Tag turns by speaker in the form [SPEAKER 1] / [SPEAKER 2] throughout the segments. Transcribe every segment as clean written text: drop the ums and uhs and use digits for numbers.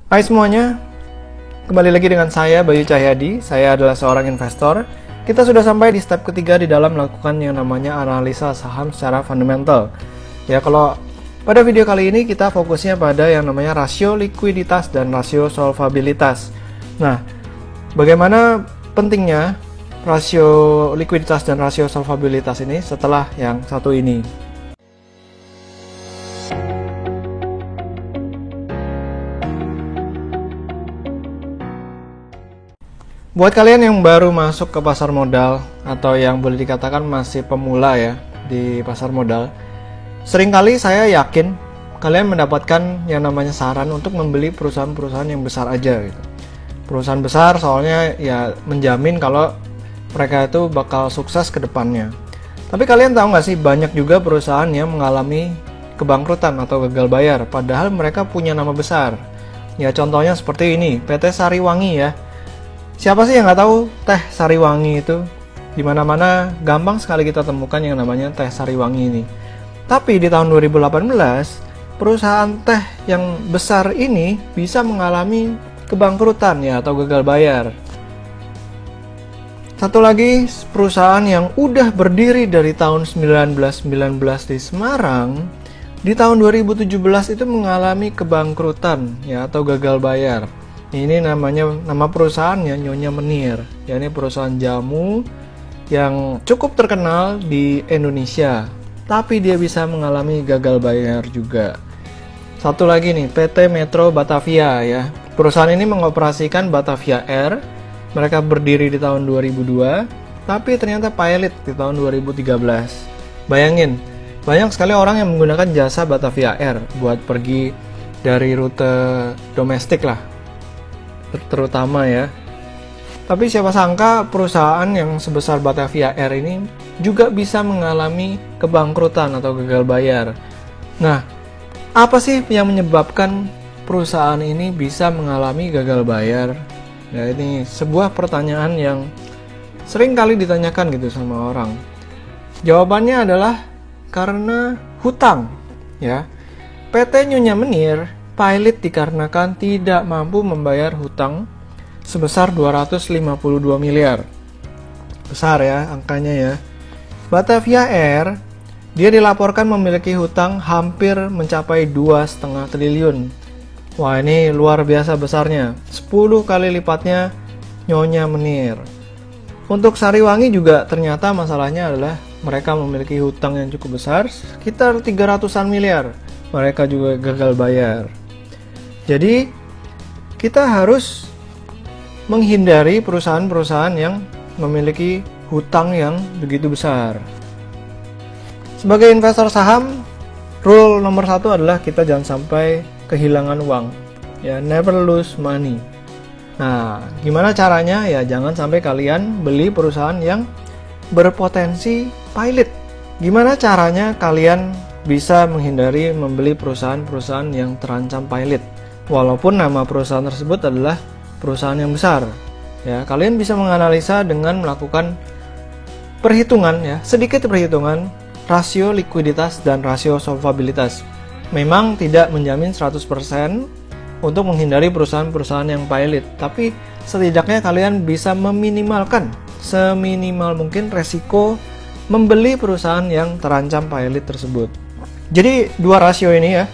[SPEAKER 1] Hai semuanya, kembali lagi dengan saya Bayu Cahyadi. Saya adalah seorang investor. Kita sudah sampai di step ketiga di dalam melakukan yang namanya analisa saham secara fundamental. Ya, kalau pada video kali ini kita fokusnya pada yang namanya rasio likuiditas dan rasio solvabilitas. Nah, bagaimana pentingnya rasio likuiditas dan rasio solvabilitas ini setelah yang satu ini? Buat kalian yang baru masuk ke pasar modal atau yang boleh dikatakan masih pemula ya di pasar modal, seringkali saya yakin kalian mendapatkan yang namanya saran untuk membeli perusahaan-perusahaan yang besar aja gitu. Perusahaan besar soalnya ya menjamin kalau mereka itu bakal sukses ke depannya. Tapi kalian tahu nggak sih, banyak juga perusahaan yang mengalami kebangkrutan atau gagal bayar padahal mereka punya nama besar. Ya contohnya seperti ini, PT Sariwangi ya. Siapa sih yang nggak tahu teh Sariwangi itu? Di mana-mana gampang sekali kita temukan yang namanya teh Sariwangi ini. Tapi di tahun 2018, perusahaan teh yang besar ini bisa mengalami kebangkrutan ya atau gagal bayar. Satu lagi perusahaan yang udah berdiri dari tahun 1919 di Semarang, di tahun 2017 itu mengalami kebangkrutan ya atau gagal bayar. Ini nama perusahaannya Nyonya Menir. Ya, ini perusahaan jamu yang cukup terkenal di Indonesia. Tapi dia bisa mengalami gagal bayar juga. Satu lagi nih, PT Metro Batavia ya. Perusahaan ini mengoperasikan Batavia Air. Mereka berdiri di tahun 2002, tapi ternyata pilot di tahun 2013. Bayangin, banyak sekali orang yang menggunakan jasa Batavia Air buat pergi dari rute domestik lah, terutama ya. Tapi siapa sangka perusahaan yang sebesar Batavia Air ini juga bisa mengalami kebangkrutan atau gagal bayar. Nah, apa sih yang menyebabkan perusahaan ini bisa mengalami gagal bayar? Ya, ini sebuah pertanyaan yang sering kali ditanyakan gitu sama orang. Jawabannya adalah karena hutang ya. PT Nyonya Menir pilot dikarenakan tidak mampu membayar hutang sebesar 252 miliar. Besar ya angkanya ya. Batavia Air, dia dilaporkan memiliki hutang hampir mencapai 2,5 triliun. Wah, ini luar biasa besarnya. 10 kali lipatnya Nyonya Menir. Untuk Sariwangi juga ternyata masalahnya adalah mereka memiliki hutang yang cukup besar, sekitar 300-an miliar. Mereka juga gagal bayar. Jadi kita harus menghindari perusahaan-perusahaan yang memiliki hutang yang begitu besar. Sebagai investor saham, rule nomor 1 adalah kita jangan sampai kehilangan uang. Ya, never lose money. Nah, gimana caranya? Ya jangan sampai kalian beli perusahaan yang berpotensi pilot. Gimana caranya kalian bisa menghindari membeli perusahaan-perusahaan yang terancam pilot? Walaupun nama perusahaan tersebut adalah perusahaan yang besar, ya kalian bisa menganalisa dengan melakukan perhitungan ya, sedikit perhitungan rasio likuiditas dan rasio solvabilitas. Memang tidak menjamin 100% untuk menghindari perusahaan-perusahaan yang pilot, tapi setidaknya kalian bisa meminimalkan seminimal mungkin resiko membeli perusahaan yang terancam pilot tersebut. Jadi dua rasio ini ya,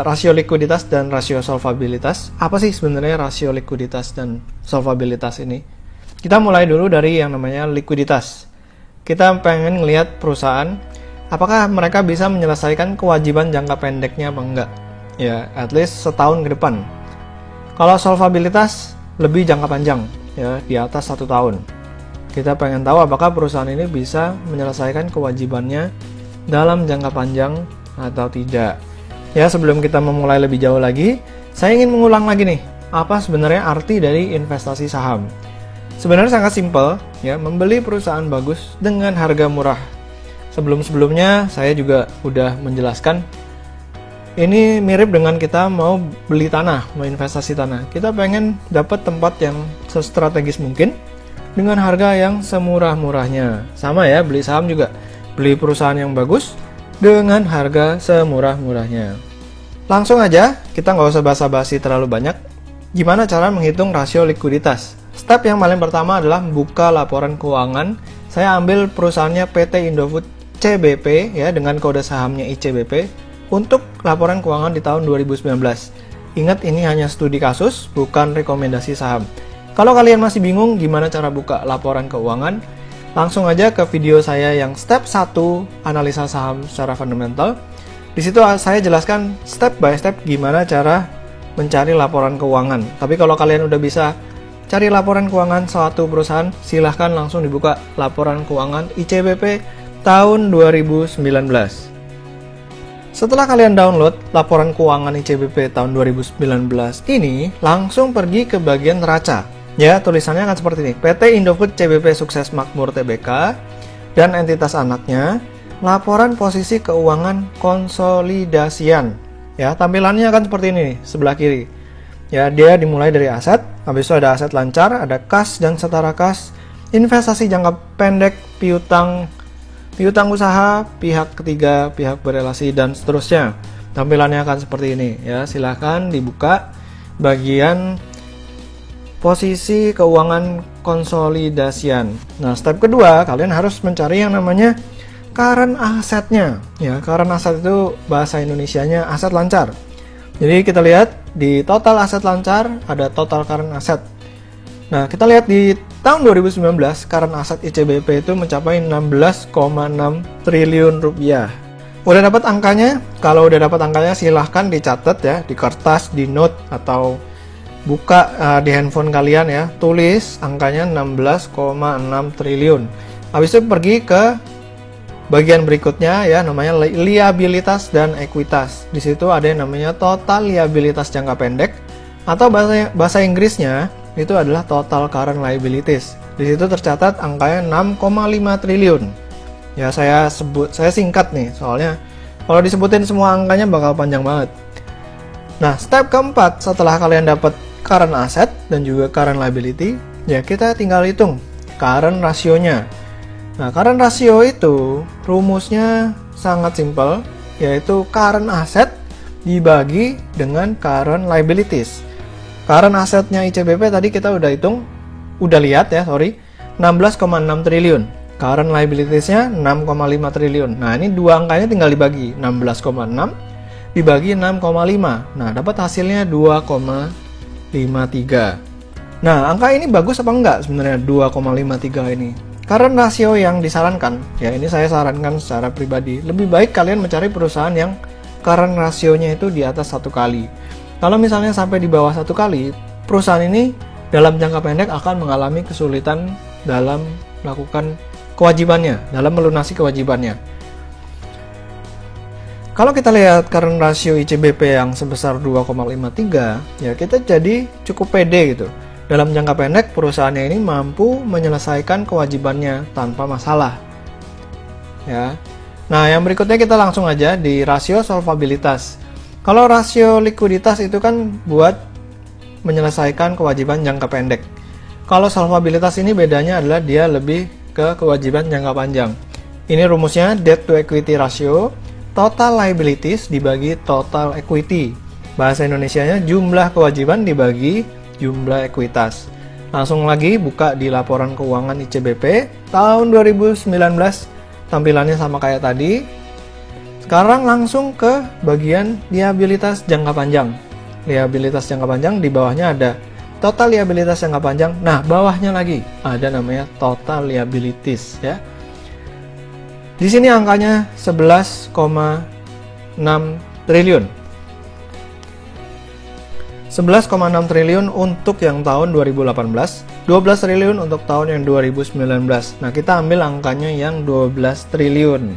[SPEAKER 1] rasio likuiditas dan rasio solvabilitas. Apa sih sebenarnya rasio likuiditas dan solvabilitas ini? Kita mulai dulu dari yang namanya likuiditas. Kita pengen ngelihat perusahaan, apakah mereka bisa menyelesaikan kewajiban jangka pendeknya apa enggak? Ya, at least setahun ke depan. Kalau solvabilitas lebih jangka panjang, ya di atas 1 tahun. Kita pengen tahu apakah perusahaan ini bisa menyelesaikan kewajibannya dalam jangka panjang atau tidak. Ya, sebelum kita memulai lebih jauh lagi, saya ingin mengulang lagi nih, apa sebenarnya arti dari investasi saham. Sebenarnya sangat simpel, ya, membeli perusahaan bagus dengan harga murah. Sebelum-sebelumnya saya juga udah menjelaskan, ini mirip dengan kita mau beli tanah, mau investasi tanah. Kita pengen dapat tempat yang sestrategis mungkin dengan harga yang semurah-murahnya. Sama ya, beli saham juga, beli perusahaan yang bagus dengan harga semurah-murahnya. Langsung aja, kita nggak usah basa-basi terlalu banyak. Gimana cara menghitung rasio likuiditas? Step yang paling pertama adalah buka laporan keuangan. Saya ambil perusahaannya PT Indofood CBP ya, dengan kode sahamnya ICBP untuk laporan keuangan di tahun 2019. Ingat, ini hanya studi kasus, bukan rekomendasi saham. Kalau kalian masih bingung gimana cara buka laporan keuangan, langsung aja ke video saya yang step 1 analisa saham secara fundamental. Di situ saya jelaskan step by step gimana cara mencari laporan keuangan. Tapi kalau kalian udah bisa cari laporan keuangan suatu perusahaan, silahkan langsung dibuka laporan keuangan ICBP tahun 2019. Setelah kalian download laporan keuangan ICBP tahun 2019 ini, langsung pergi ke bagian neraca. Ya, tulisannya akan seperti ini. PT Indofood CBP Sukses Makmur Tbk dan entitas anaknya, laporan posisi keuangan konsolidasian. Ya, tampilannya akan seperti ini nih, sebelah kiri. Ya, dia dimulai dari aset, habis itu ada aset lancar, ada kas dan setara kas, investasi jangka pendek, piutang usaha, pihak ketiga, pihak berelasi, dan seterusnya. Tampilannya akan seperti ini. Ya, silahkan dibuka bagian posisi keuangan konsolidasian. Nah, step kedua, kalian harus mencari yang namanya current assetnya. Ya, current asset itu bahasa Indonesianya aset lancar. Jadi kita lihat di total aset lancar ada total current asset. Nah, kita lihat di tahun 2019 current asset ICBP itu mencapai 16,6 triliun rupiah. Udah dapat angkanya? Kalau udah dapat angkanya silahkan dicatat ya, di kertas, di note, atau buka di handphone kalian ya, tulis angkanya 16,6 triliun. Habis itu pergi ke bagian berikutnya ya, namanya liabilitas dan ekuitas. Di situ ada yang namanya total liabilitas jangka pendek, atau bahasa Inggrisnya itu adalah total current liabilities. Di situ tercatat angkanya 6,5 triliun. Ya, saya singkat nih, soalnya kalau disebutin semua angkanya bakal panjang banget. Nah, step keempat, setelah kalian dapat current asset dan juga current liability, ya kita tinggal hitung current rasionya. Nah, current rasio itu rumusnya sangat simpel, yaitu current asset dibagi dengan current liabilities. Current assetnya ICBP tadi kita udah lihat ya, 16,6 triliun. Current liabilitiesnya 6,5 triliun. Nah, ini dua angkanya tinggal dibagi, 16,6 dibagi 6,5. Nah, dapat hasilnya 2,53. Nah, angka ini bagus apa enggak sebenarnya 2,53 ini? Current rasio yang disarankan, ya ini saya sarankan secara pribadi, lebih baik kalian mencari perusahaan yang current rasionya itu di atas 1 kali. Kalau misalnya sampai di bawah 1 kali, perusahaan ini dalam jangka pendek akan mengalami kesulitan dalam melakukan kewajibannya, dalam melunasi kewajibannya. Kalau kita lihat current rasio ICBP yang sebesar 2,53, ya kita jadi cukup pede gitu. Dalam jangka pendek, perusahaannya ini mampu menyelesaikan kewajibannya tanpa masalah. Ya. Nah, yang berikutnya kita langsung aja di rasio solvabilitas. Kalau rasio likuiditas itu kan buat menyelesaikan kewajiban jangka pendek. Kalau solvabilitas ini bedanya adalah dia lebih ke kewajiban jangka panjang. Ini rumusnya debt to equity ratio, total liabilities dibagi total equity. Bahasa Indonesianya jumlah kewajiban dibagi jumlah ekuitas. Langsung lagi buka di laporan keuangan ICBP tahun 2019. Tampilannya sama kayak tadi. Sekarang langsung ke bagian liabilitas jangka panjang. Liabilitas jangka panjang, di bawahnya ada total liabilitas jangka panjang. Nah, bawahnya lagi ada namanya total liabilities ya. Di sini angkanya 11,6 triliun. 11,6 triliun untuk yang tahun 2018, 12 triliun untuk tahun yang 2019. Nah, kita ambil angkanya yang 12 triliun.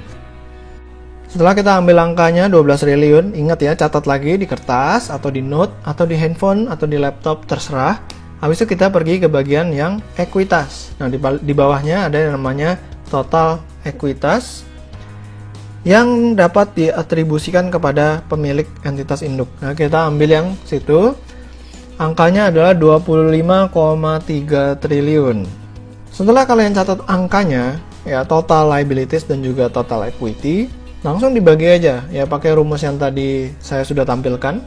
[SPEAKER 1] Setelah kita ambil angkanya 12 triliun, ingat ya, catat lagi di kertas atau di note atau di handphone atau di laptop, terserah. Habis itu kita pergi ke bagian yang ekuitas. Nah, di bawahnya ada yang namanya total ekuitas yang dapat diatribusikan kepada pemilik entitas induk. Nah, kita ambil yang situ. Angkanya adalah 25,3 triliun. Setelah kalian catat angkanya, ya total liabilities dan juga total equity, Langsung dibagi aja, ya pakai rumus yang tadi saya sudah tampilkan.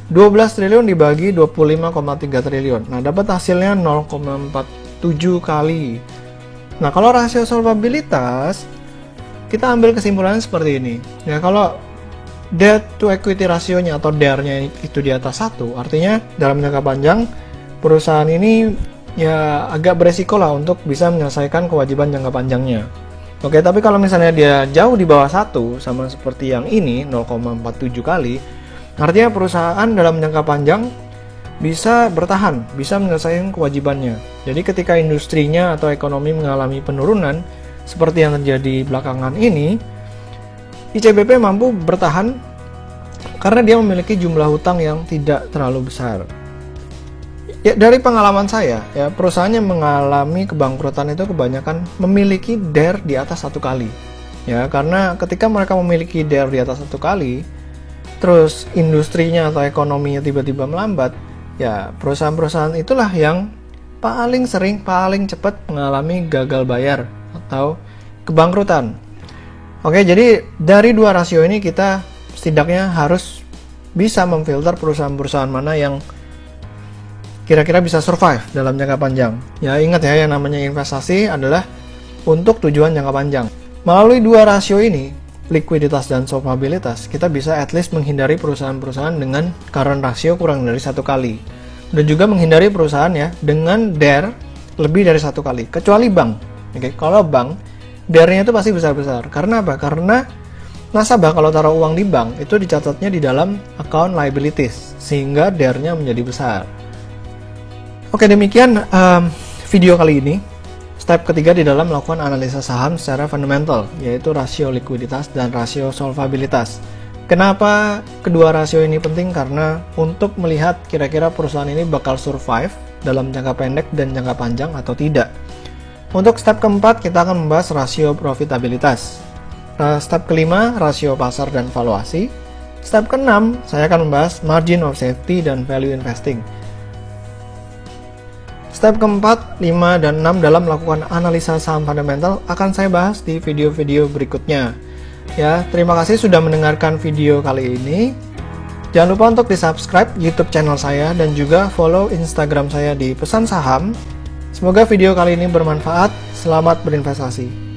[SPEAKER 1] 12 triliun dibagi 25,3 triliun. Nah, dapat hasilnya 0,47 kali. Nah, kalau rasio solvabilitas, kita ambil kesimpulannya seperti ini. Ya, kalau debt to equity rasionya atau DER-nya itu di atas 1, artinya dalam jangka panjang, perusahaan ini ya agak beresiko lah untuk bisa menyelesaikan kewajiban jangka panjangnya. Oke, tapi kalau misalnya dia jauh di bawah 1, sama seperti yang ini, 0,47 kali, artinya perusahaan dalam jangka panjang bisa bertahan, bisa menyelesaikan kewajibannya. Jadi ketika industrinya atau ekonomi mengalami penurunan, seperti yang terjadi belakangan ini, ICBP mampu bertahan karena dia memiliki jumlah hutang yang tidak terlalu besar. Ya, dari pengalaman saya, ya perusahaan yang mengalami kebangkrutan itu kebanyakan memiliki DER di atas 1 kali. Ya, karena ketika mereka memiliki DER di atas 1 kali, terus industrinya atau ekonominya tiba-tiba melambat, ya perusahaan-perusahaan itulah yang paling sering, paling cepat mengalami gagal bayar atau kebangkrutan. Oke, jadi dari dua rasio ini kita setidaknya harus bisa memfilter perusahaan-perusahaan mana yang kira-kira bisa survive dalam jangka panjang. Ya, ingat ya, yang namanya investasi adalah untuk tujuan jangka panjang. Melalui dua rasio ini, likuiditas dan solvabilitas, kita bisa at least menghindari perusahaan-perusahaan dengan current ratio kurang dari 1 kali. Dan juga menghindari perusahaan ya dengan DER lebih dari 1 kali. Kecuali bank. Oke, kalau bank, DER-nya itu pasti besar-besar. Karena apa? Karena nasabah kalau taruh uang di bank, itu dicatatnya di dalam account liabilities. Sehingga DER-nya menjadi besar. Oke, demikian video kali ini. Step ketiga di dalam melakukan analisa saham secara fundamental, yaitu rasio likuiditas dan rasio solvabilitas. Kenapa kedua rasio ini penting? Karena untuk melihat kira-kira perusahaan ini bakal survive dalam jangka pendek dan jangka panjang atau tidak. Untuk step keempat, kita akan membahas rasio profitabilitas. Step kelima, rasio pasar dan valuasi. Step keenam, saya akan membahas margin of safety dan value investing. Step keempat, 5, dan 6 dalam melakukan analisa saham fundamental akan saya bahas di video-video berikutnya. Ya, terima kasih sudah mendengarkan video kali ini. Jangan lupa untuk di-subscribe YouTube channel saya dan juga follow Instagram saya di Pesan Saham. Semoga video kali ini bermanfaat. Selamat berinvestasi.